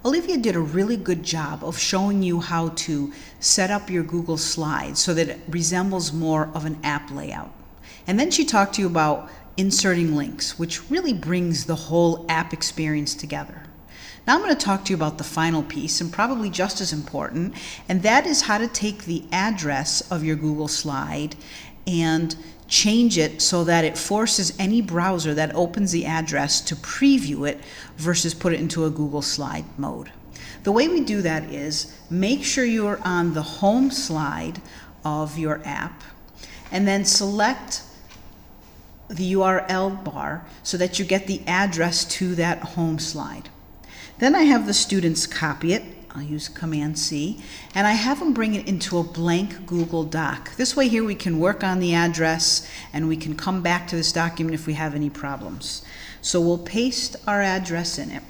Olivia did a really good job of showing you how to set up your Google Slides so that it resembles more of an app layout. And then she talked to you about inserting links, which really brings the whole app experience together. Now I'm going to talk to you about the final piece, and probably just as important, and that is how to take the address of your Google slide and change it so that it forces any browser that opens the address to preview it versus put it into a Google slide mode. The way we do that is make sure you're on the home slide of your app and then select the URL bar so that you get the address to that home slide. Then I have the students copy it. I'll use Command C, and I have them bring it into a blank Google Doc. This way here we can work on the address and we can come back to this document if we have any problems. So we'll paste our address in it.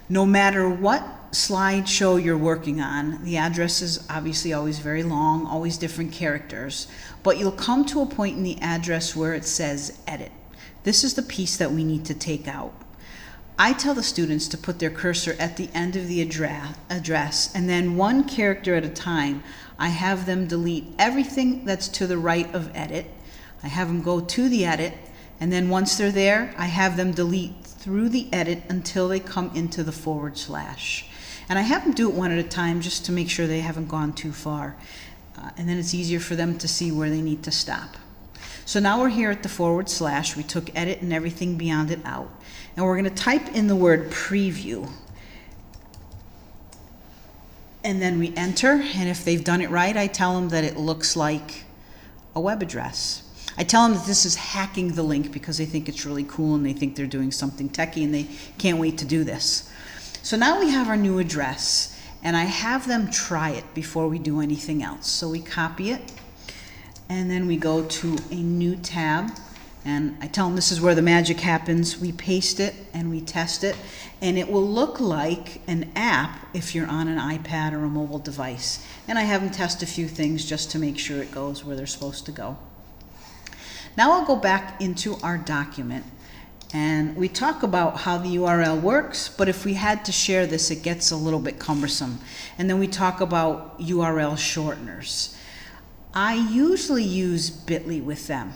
No matter what slideshow you're working on, the address is obviously always very long, always different characters, but you'll come to a point in the address where it says edit. This is the piece that we need to take out. I tell the students to put their cursor at the end of the address, and then one character at a time, I have them delete everything that's to the right of edit. I have them go to the edit, and then once they're there, I have them delete through the edit until they come into the /. And I have them do it one at a time just to make sure they haven't gone too far. And then it's easier for them to see where they need to stop. So now we're here at the /. We took edit and everything beyond it out. And we're going to type in the word preview. And then we enter, and if they've done it right, I tell them that it looks like a web address. I tell them that this is hacking the link because they think it's really cool and they think they're doing something techie and they can't wait to do this. So now we have our new address, and I have them try it before we do anything else. So we copy it, and then we go to a new tab. And I tell them this is where the magic happens. We paste it and we test it, and it will look like an app if you're on an iPad or a mobile device. And I have them test a few things just to make sure it goes where they're supposed to go. Now I'll go back into our document, and we talk about how the URL works, but if we had to share this, it gets a little bit cumbersome. And then we talk about URL shorteners. I usually use Bitly with them.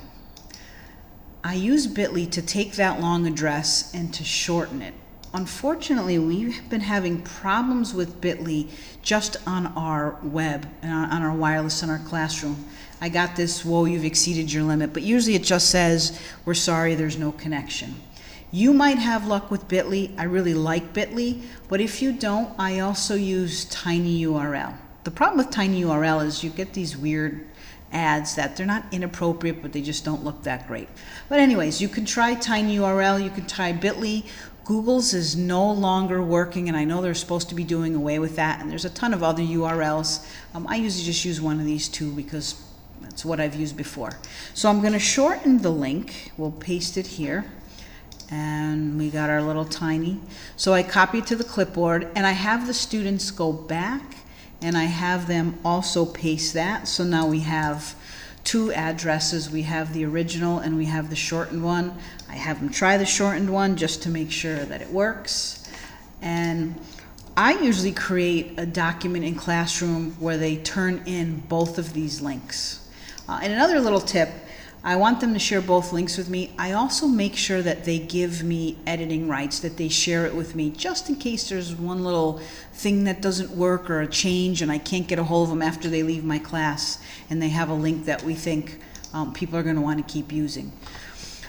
I use Bitly to take that long address and to shorten it. Unfortunately, we've been having problems with Bitly just on our web and on our wireless in our classroom. I got this, whoa, you've exceeded your limit, but usually it just says, we're sorry, there's no connection. You might have luck with Bitly. I really like Bitly, but if you don't, I also use tinyURL. The problem with tinyURL is you get these weird ads that they're not inappropriate, but they just don't look that great. But anyways, you can try tinyURL, you can try Bitly. Google's is no longer working, and I know they're supposed to be doing away with that, and there's a ton of other URLs. I usually just use one of these two because that's what I've used before. So I'm going to shorten the link. We'll paste it here, and we got our little tiny. So I copy it to the clipboard, and I have the students go back, and I have them also paste that. So now we have two addresses. We have the original and we have the shortened one. I have them try the shortened one just to make sure that it works. And I usually create a document in Classroom where they turn in both of these links. And another little tip, I want them to share both links with me. I also make sure that they give me editing rights, that they share it with me, just in case there's one little thing that doesn't work or a change and I can't get a hold of them after they leave my class and they have a link that we think people are going to want to keep using.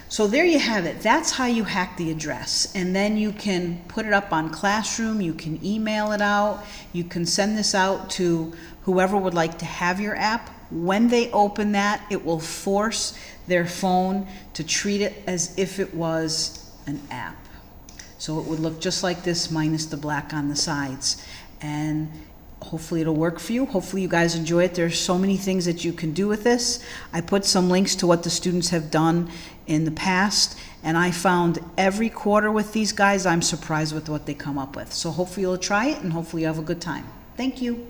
So there you have it. That's how you hack the address. And then you can put it up on Classroom, you can email it out, you can send this out to whoever would like to have your app. When they open that, it will force their phone to treat it as if it was an app. So it would look just like this minus the black on the sides. And hopefully it'll work for you. Hopefully you guys enjoy it. There's so many things that you can do with this. I put some links to what the students have done in the past, and I found every quarter with these guys, I'm surprised with what they come up with. So hopefully you'll try it, and hopefully you have a good time. Thank you.